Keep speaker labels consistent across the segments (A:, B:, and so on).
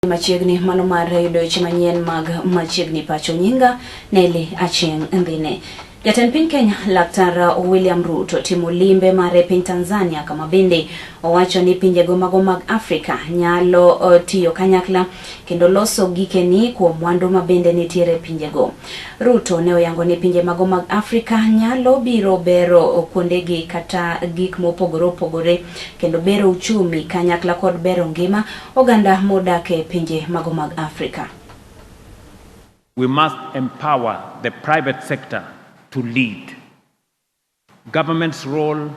A: Machiegni mano mar wechemanyien mag machiegni pacho nyinga Neli Achieng Ndhine. Jatend piny Kenya Laktar William Ruto timo limbe mare piny Tanzania kama bende owacho ni pinjego mago mag Afrika nyalo tiyo kanyakla kendo loso gikeni kuom mwandu mabende nitiere pinjego. Ruto ne oyango ni pinje mago mag Afrika nyalo biro bero kuondegi kata gik mopogore opogore kendo bero uchumi kanyakla kod bero ngima oganda modak e pinje mago mag Afrika.
B: We must empower the private sector to lead. Government's role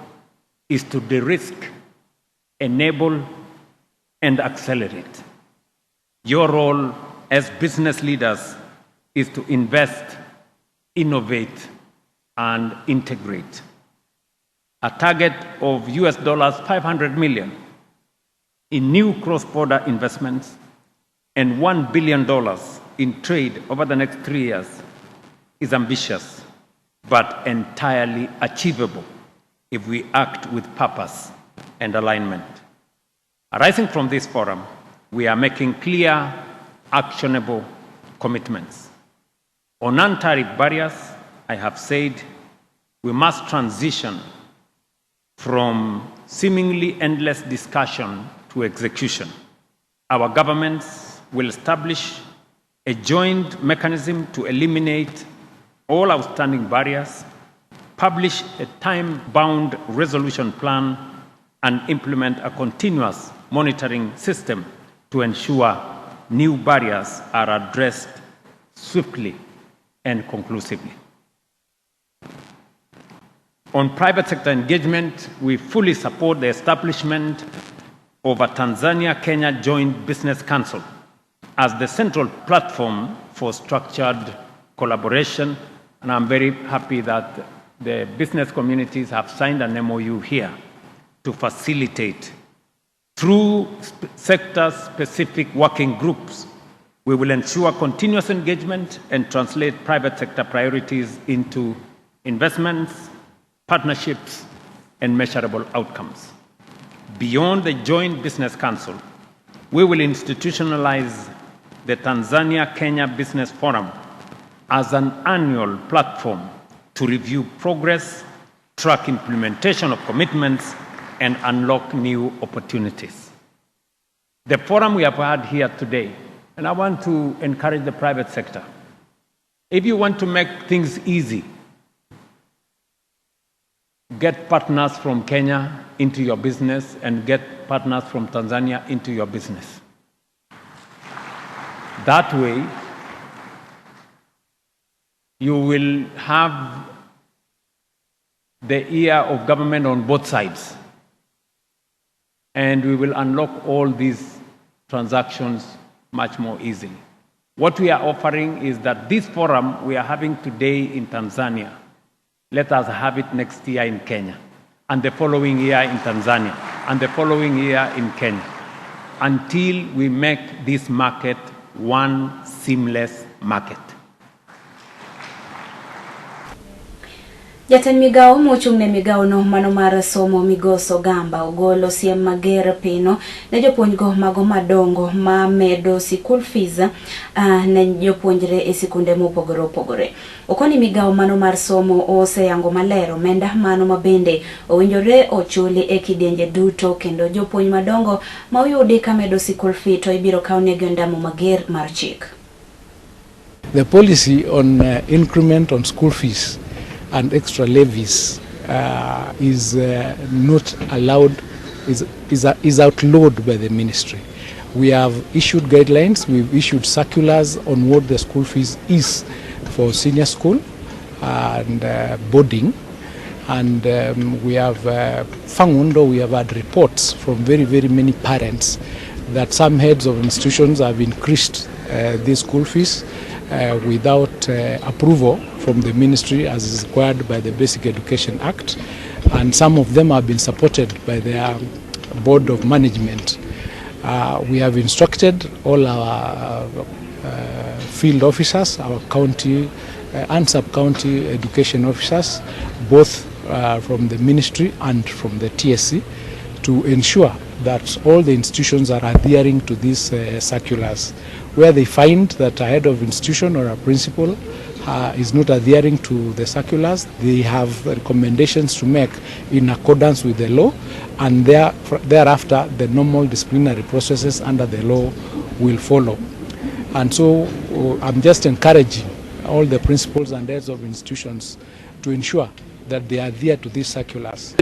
B: is to de-risk, enable, and accelerate. Your role as business leaders is to invest, innovate, and integrate. A target of US $500 million in new cross-border investments and $1 billion in trade over the next 3 years is ambitious, but entirely achievable if we act with purpose and alignment. Arising from this forum, we are making clear, actionable commitments. On non-tariff barriers, I have said we must transition from seemingly endless discussion to execution. Our governments will establish a joint mechanism to eliminate all outstanding barriers, publish a time-bound resolution plan, and implement a continuous monitoring system to ensure new barriers are addressed swiftly and conclusively. On private sector engagement, we fully support the establishment of a Tanzania-Kenya Joint Business Council as the central platform for structured collaboration. And I'm very happy that the business communities have signed an MOU here to facilitate. Through sector-specific working groups, we will ensure continuous engagement and translate private sector priorities into investments, partnerships, and measurable outcomes. Beyond the Joint Business Council, we will institutionalize the Tanzania-Kenya Business Forum as an annual platform to review progress, track implementation of commitments, and unlock new opportunities. The forum we have had here today, and I want to encourage the private sector. If you want to make things easy, get partners from Kenya into your business and get partners from Tanzania into your business. That way, you will have the ear of government on both sides. And we will unlock all these transactions much more easily. What we are offering is that this forum we are having today in Tanzania, let us have it next year in Kenya, and the following year in Tanzania, and the following year in Kenya, until we make this market one seamless market.
A: Jatend migao mochung'ne migao no mano mar somo Migoso Gamba ogolo siem mager pino ne jopuonjgo mago madongo ma medo school fees ne jopuonjre e sikunde mopogore opogore. Okoni migao mano mar somo oseyango maler omenda mano mabende owinjore ochuli e kidienje duto kendo jopuonj madongo ma oyudi ka medo school fee to ibiro kawnegi ondamo mager mar chik.
C: The policy on increment on school fees and extra levies is not allowed, is outlawed by the ministry. We have issued guidelines, we've issued circulars on what the school fees is for senior school and boarding. And we have found, or we have had reports from very, very many parents that some heads of institutions have increased these school fees without approval from the ministry as is required by the Basic Education Act, and some of them have been supported by their board of management. We have instructed all our field officers, our county and sub-county education officers, both from the ministry and from the TSC, to ensure that all the institutions are adhering to these circulars. Where they find that a head of institution or a principal is not adhering to the circulars, they have recommendations to make in accordance with the law, and thereafter the normal disciplinary processes under the law will follow. And so I'm just encouraging all the principals and heads of institutions to ensure that they adhere to these circulars.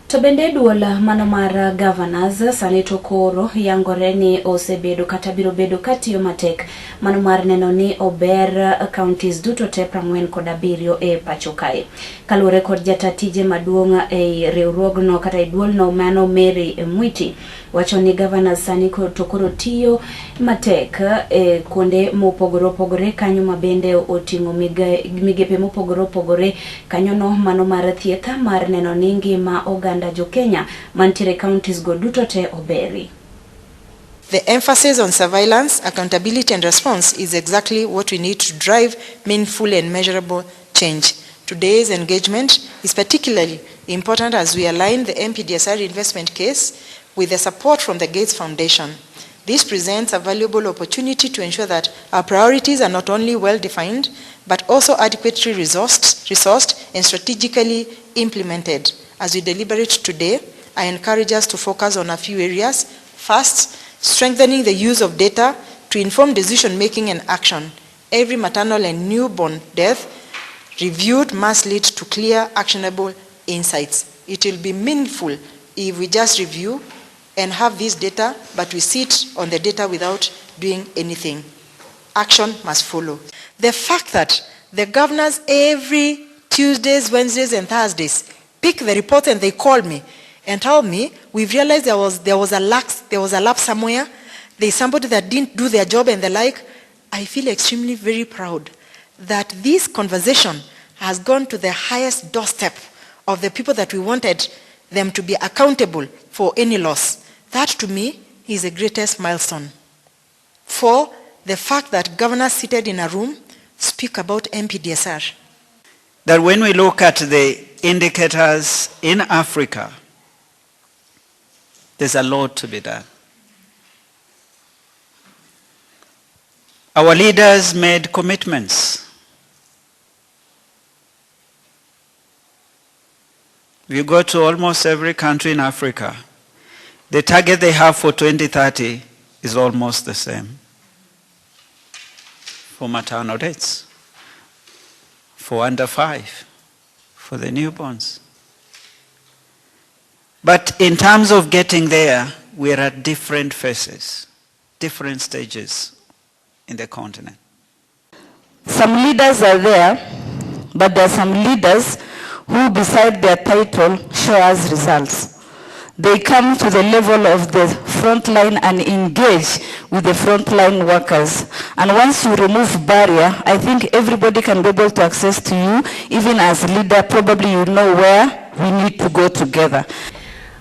A: To bende duola mano mar governors Sanito Koro yangoreni osebedo kata biro bedo katiyo matek mano mar neno ni ober counties duto te 47 e pacho kae. Kaluwore kod jatatije maduong' e riwruogno kata e duolno mano Mary Mwiti wacho ni governors Sanito Koro tiyo matek e kuonde mopogore opogore kanyo mabende oting'o migepe mopogore opogore kanyono mano mar thieth mar neno ni ngima oganda jo Kenya mantiere counties go duto te oberi.
D: The emphasis on surveillance, accountability and response is exactly what we need to drive meaningful and measurable change. Today's engagement is particularly important as we align the MPDSR investment case with the support from the Gates Foundation. This presents a valuable opportunity to ensure that our priorities are not only well-defined, but also adequately resourced and strategically implemented. As we deliberate today, I encourage us to focus on a few areas. First, strengthening the use of data to inform decision-making and action. Every maternal and newborn death reviewed must lead to clear, actionable insights. It will be meaningful if we just review and have this data, but we sit on the data without doing anything. Action must follow. The fact that the governors every Tuesdays, Wednesdays, and Thursdays pick the report and they call me and tell me, we've realized there was a lapse somewhere, there's somebody that didn't do their job and the like, I feel extremely very proud that this conversation has gone to the highest doorstep of the people that we wanted them to be accountable for any loss. That to me is the greatest milestone. For the fact that governors seated in a room speak about MPDSR.
E: That when we look at the indicators in Africa, there's a lot to be done. Our leaders made commitments. If you go to almost every country in Africa, the target they have for 2030 is almost the same. For maternal deaths, for under 5, for the newborns. But in terms of getting there, we are at different phases, different stages in the continent.
F: Some leaders are there, but there are some leaders who, beside their title, show us results. They come to the level of the front line and engage with the frontline workers. And once you remove barrier, I think everybody can be able to access to you. Even as leader, probably you know where we need to go together.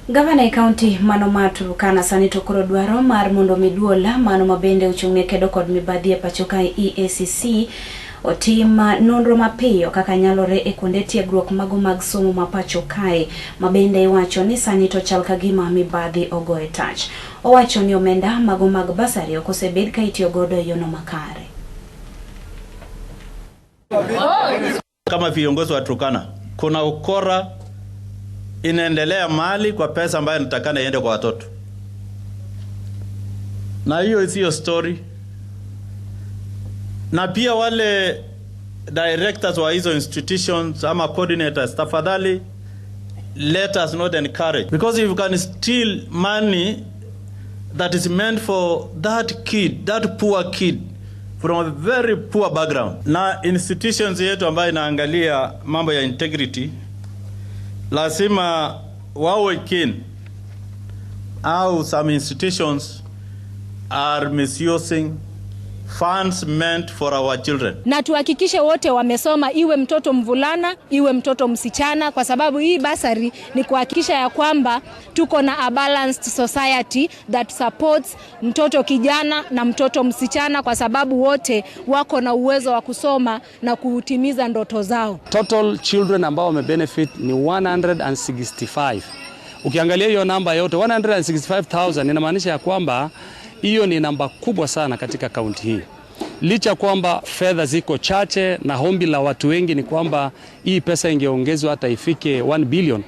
A: Governor County mano matu kana Sanito Koro dwaro mar mondo miduola mano mabende uchung'e kedo kod mibadhi e pacho kae EACC otima nonro mapiyo kaka nyalore e kuonde tiegruok mago mag somo mapacho kae mabende iwacho ni Sanito chal kagima mibadhi ogoe tach. Owacho ni omenda mago mag basari okosebed ka itiyo godo e yono makare.
G: Kama viongozi wa Turkana kuna ukora inaendelea mali kwa pesa ambayo inatakana iende kwa watoto. Na hiyo sio story. Na pia wale directors wa hizo institutions ama coordinators, tafadhali let us not encourage, because if you can steal money that is meant for that kid, that poor kid from a very poor background. Na institutions yetu ambayo inaangalia mambo ya integrity lazima wawe keen, au some institutions are misusing funds meant for our children.
H: Na tuhakikishe wote wamesoma, iwe mtoto mvulana, iwe mtoto msichana, kwa sababu hii basari ni kuhakikisha ya kwamba tuko na a balanced society that supports mtoto kijana na mtoto msichana, kwa sababu wote wako na uwezo wa kusoma na kutimiza ndoto zao.
I: Total children ambao wamebenefit ni 165. Ukiangalia hiyo namba yote 165,000 inamaanisha ya kwamba hiyo ni namba kubwa sana katika kaunti hii. Licha kwamba fedha ziko chache na hombi la watu wengi ni kwamba hii pesa ingeongezwa hata ifike 1 billion.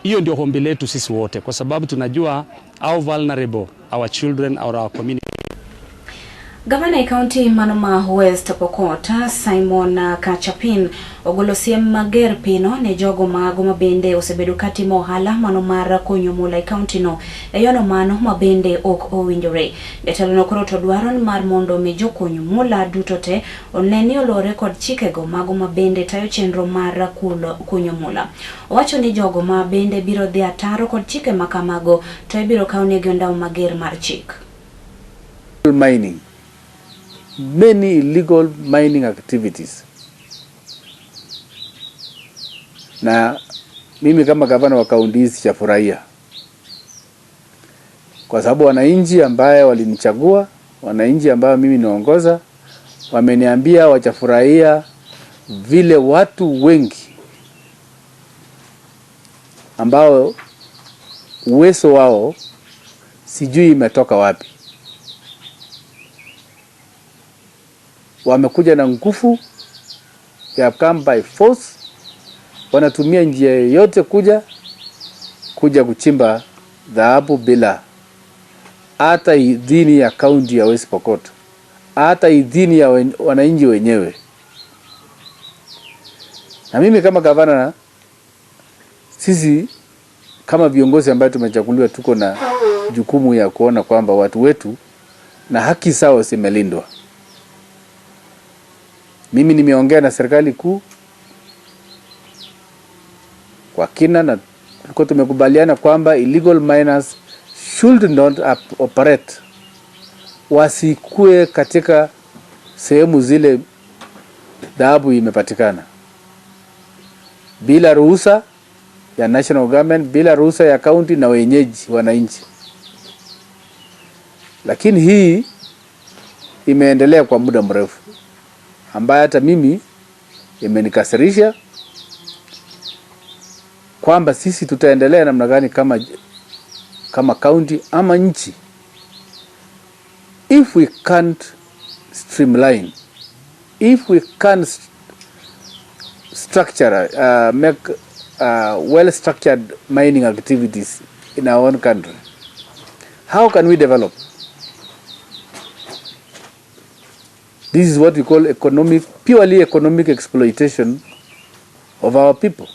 I: Hiyo ndio hombi letu sisi wote, kwa sababu tunajua how vulnerable our children or our community.
A: Gavana County Manoma West Pokot Simon Kachapin ogolosiem mager pino ne jogo mago mabende osebedo katimo ohala manomara konyo mula county no eyono mano mabende ok owinjore. Jatelo no koro to dwaro mar mondo mi jokonyo mula duto te oneni olore kod chikego mago mabende tayo chenro mar kunyo mula. Owacho ni jogo mabende biro dhi ataro kod chike makamago to ibiro kawnegi ondao mager mar chik.
J: Mining. Many illegal mining activities. Na mimi kama gavana wa kaunti hii sijafurahia. Kwa sababu wananchi ambaye walinichagua, wananchi ambao mimi naongoza, wameniambia wachafurahia vile watu wengi ambao uwezo wao sijui imetoka wapi. Wamekuja na nguvu ya come by force, wanatumia njia yote kuja kuchimba dhahabu bila hata idhini ya kaunti ya West Pokot, hata idhini ya wananchi wenyewe. Na mimi kama gavana, sisi kama viongozi ambao tumechaguliwa tuko na jukumu ya kuona kwamba watu wetu na haki zao zimelindwa. Mimi nimeongea na serikali kuu kwa kina na tuko tumekubaliana kwamba illegal miners should not operate, wasikue katika sehemu zile dhahabu imepatikana bila ruhusa ya national government, bila ruhusa ya county na wenyeji wananchi. Lakini hii imeendelea kwa muda mrefu, ambaye hata mimi imenikasirisha kwamba sisi tutaendelea namna gani kama county ama nchi if we can't streamline, if we can't structure make well structured mining activities in our own country. How can we develop? This is what we call purely economic exploitation of our people.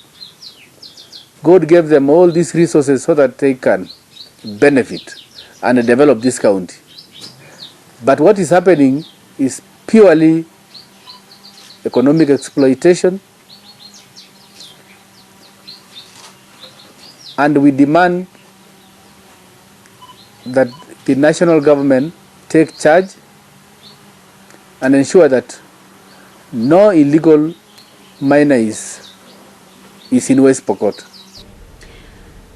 J: God gave them all these resources so that they can benefit and develop this county. But what is happening is purely economic exploitation, and we demand that the national government take charge and ensure that no illegal miner is in West Pokot.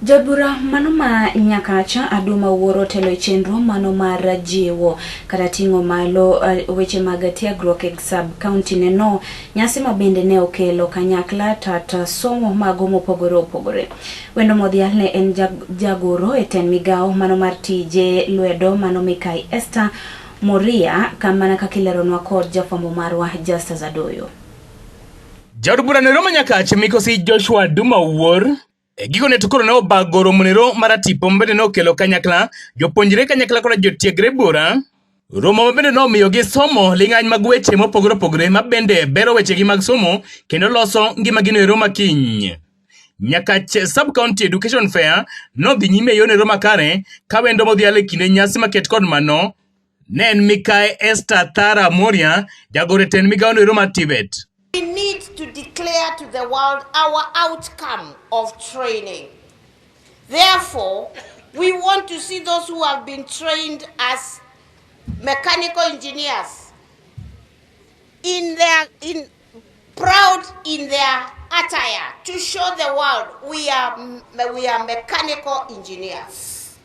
A: Jabura manoma nyakacha aduma wuoro telo chenro manoma rajiwo karatingo malo weche magatia grok sub county neno nyasi mabende ne okelo kanyakla tata somo magomo pogore. Wendo modhial ne en jagoro eten migao manomar tije lwedo manomikai Esther Moria kamana kakileronwa kod jafambo marwa Justa Zadoyo.
K: Jabura ne Roma nyakacha mikosi Joshua Duma wuor Gigo ne tukoro ne obagoro munero maratipo mbende no kelo kanyakla joponjire kanyakla kona jotiegre bura romo mabende no miyo gi somo ling'any mag weche mopogore mabende bero weche gi mag somo kendo loso ngima gino e Roma kiny. Nyakach sub county education fair no dhi nyime yone Roma kare ka wendo modhiale kinde nyasi maket kod mano nen Mikae Esther Thara Moria jagore ten migao no Roma Tibet.
L: We need to declare to the world our outcome of training. Therefore, we want to see those who have been trained as mechanical engineers proud in their attire to show the world we are mechanical engineers.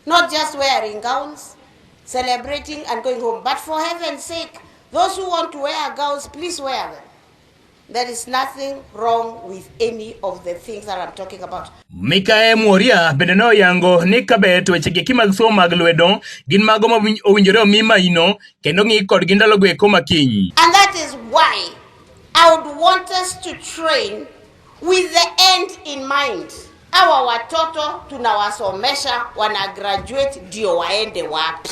L: Not just wearing gowns, celebrating and going home, but for heaven's sake, those who want to wear gowns, please wear them. There is nothing wrong with any of the things that I'm talking about.
K: Mikae Moria bedeno yango ni kabet weche gi mag somo mag lwedo gin mago ma owinjore omi maino kendo ng'i kod gi ndalo gweko makiny.
L: And that is why I would want us to train with the end in mind. Hawa watoto tunawasomesha wana graduate ndio waende wapi?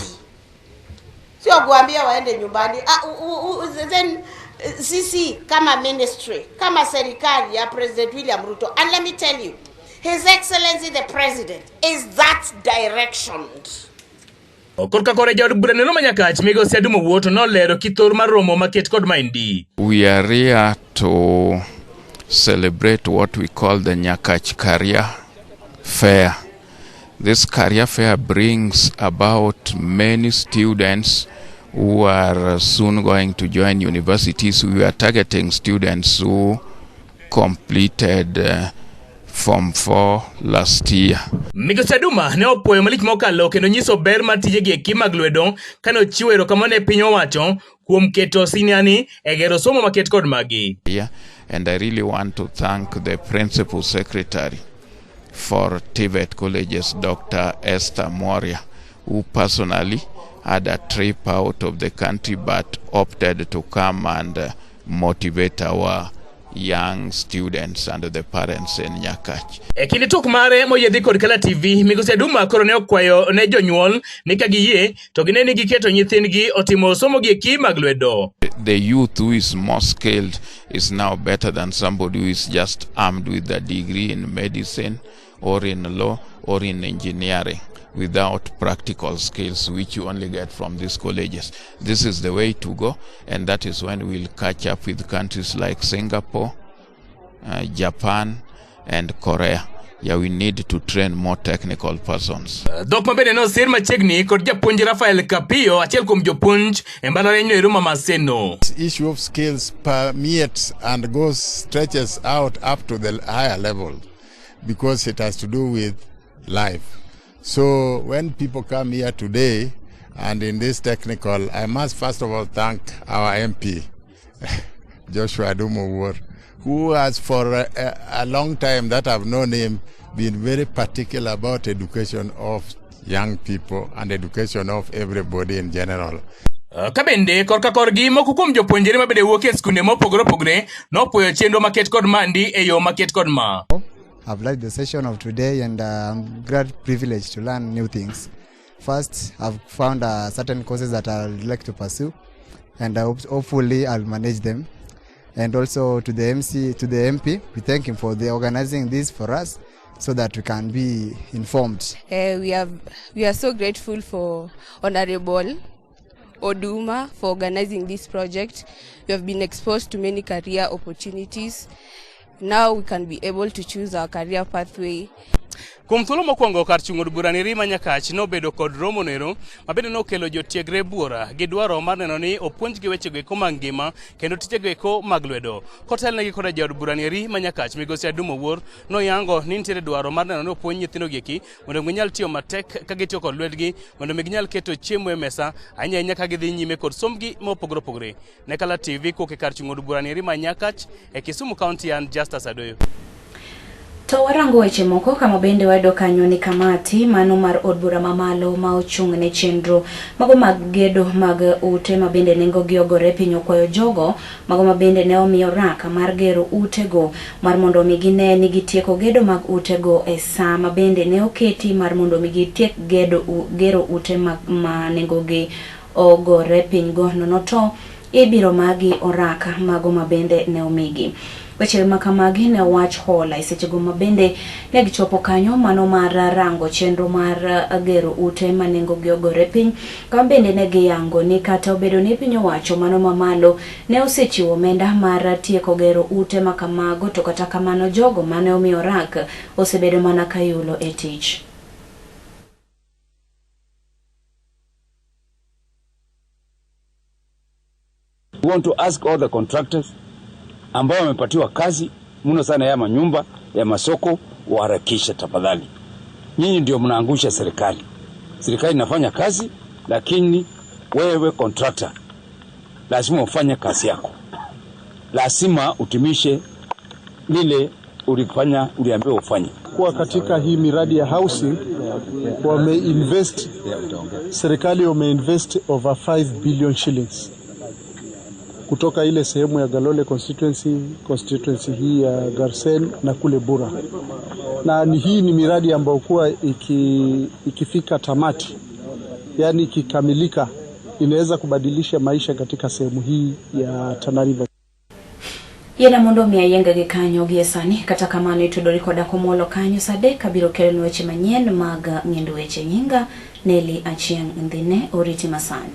L: Sio kuambia waende nyumbani. Then sisi kama ministry, kama serikali ya President William Ruto, and let me tell you, His Excellency the President is that direction.
K: Okorka kore jod burane no manyakach migosi Adumo Wuoto no lero kithor mar romo maket kod maendi.
M: We are here to celebrate what we call the Nyakach Career Fair. This career fair brings about many students who are soon going to join universities. We are targeting students who completed Form 4 last year.
K: Migosi Aduma ne opuoyo malich mokalo kendo nyiso ber mar tije gi eki mag lwedo kane ochiwo erokamano e piny owacho kuom keto siniani e gero somo maket kod magi.
M: And I really want to thank the Principal Secretary for TVET Colleges, Dr. Esther Moria, who personally had a trip out of the country but opted to come and motivate our young students and the parents in Nyakach.
K: Kinde tok mare moyedhi kod Kala TV, Migosi Aduma koro ne okwayo ne jonyuol ni ka giyie to gine ni giketo nyithindgi otimo somo gi eki mag lwedo.
M: The youth who is more skilled is now better than somebody who is just armed with a degree in medicine or in law or in engineering without practical skills which you only get from these colleges. This is the way to go, and that is when we'll catch up with countries like Singapore, Japan and Korea. Yeah, we need to train more technical persons.
K: Dok mabende no sir machiegni kod japuonj Rafael Kapio achiel kuom jopuonj e mbalariany no Ruma Maseno.
N: This issue of skills permeates and stretches out up to the higher level because it has to do with life. So when people come here today and in this technical, I must first of all thank our MP, Joshua Adumo Wuoto, who has for a long time that I've known him been very particular about education of young people and education of everybody in general.
K: Kabende korka korgi moko kuom jopuonjre mabende wuok e skunde mopogore opogore nopuoyo chenro maket kod mandi e yo maket kod ma.
O: I've liked the session of today and I'm glad privileged to learn new things. First, I've found certain courses that I'd like to pursue and hopefully I'll manage them. And also to the MP, we thank him for organizing this for us so that we can be informed.
P: We are so grateful for Honorable Oduma for organizing this project. We have been exposed to many career opportunities. Now we can be able to choose our career pathway.
I: Kuom thuolo mokwongo kar chung'od burani Rima Nyakach nobedo kod romo nero mabende nokelo jotiegre buora gi dwaro mar neno ni opuonj gi weche goeko mag ngima kendo tije goeko mag lwedo. Kotelnegi koda jaod burani Rima Nyakach Migosi Adumo Wuoto noyango ni nitiere dwaro mar neno ni opuonj nyithindo gi eki mondo ginyal tiyo matek ka gitiyo kod lwetgi mondo ginyal keto chiemo e mesa ahinya ka gidhi nyime kod somgi mopogore opogore. Ne Kala TV koke kar chung'od burani Rima Nyakach e Kisumu County and Justus Adoyo.
A: To warango weche moko kama bende wayudo kanyo ni kamati mano mar od bura mamalo ma ochung' ne chenro mago mag gedo mag ute mabende nengo gi ogore piny okwayo jogo mago mabende ne omiyo raka mar gero utego mar mondo mi gine ni gitieko gedo mag utego e saa mabende ne oketi mar mondo mi gitiek gero ute ma nengo gi ogore piny go nono to ibiro magi oraka mago mabende ne omigi. Weche makamagi ne wach hola isechego mabende ne gichopo kanyo mano mar rango chenro mar gero ute manengo gi ogore piny ka bende ne giyango ni kata obedo ni piny owacho mano mamalo ne osechiwo omenda mar tieko gero ute makamago to kata kamano jogo mane omiyo rak osebedo mana kayulo e tich.
Q: We want to ask all the contractors ambao wamepatiwa kazi mno sana ya manyumba ya masoko waharakisha tafadhali. Nyinyi ndio mnaangusha serikali. Serikali inafanya kazi lakini wewe contractor lazima ufanye kazi yako. lazima utimishe lile ulifanya, uliambiwa ufanye.
R: Kwa katika hii miradi ya housing wameinvest, serikali wameinvest over 5 billion shillings kutoka ile sehemu ya Galole constituency hii ya Garsen na kule Bura. Na hii ni miradi ambayo kuwa ikifika tamati, yani ikikamilika, inaweza kubadilisha maisha katika sehemu hii ya Tana River.
A: Yena mondo miayenga gikanyo giesani kata kamano itudorikoda komolo kanyo sade kabiro kelo weche manyien mag ng'endo weche nyinga Neli Achieng' Ndhine oriti masani.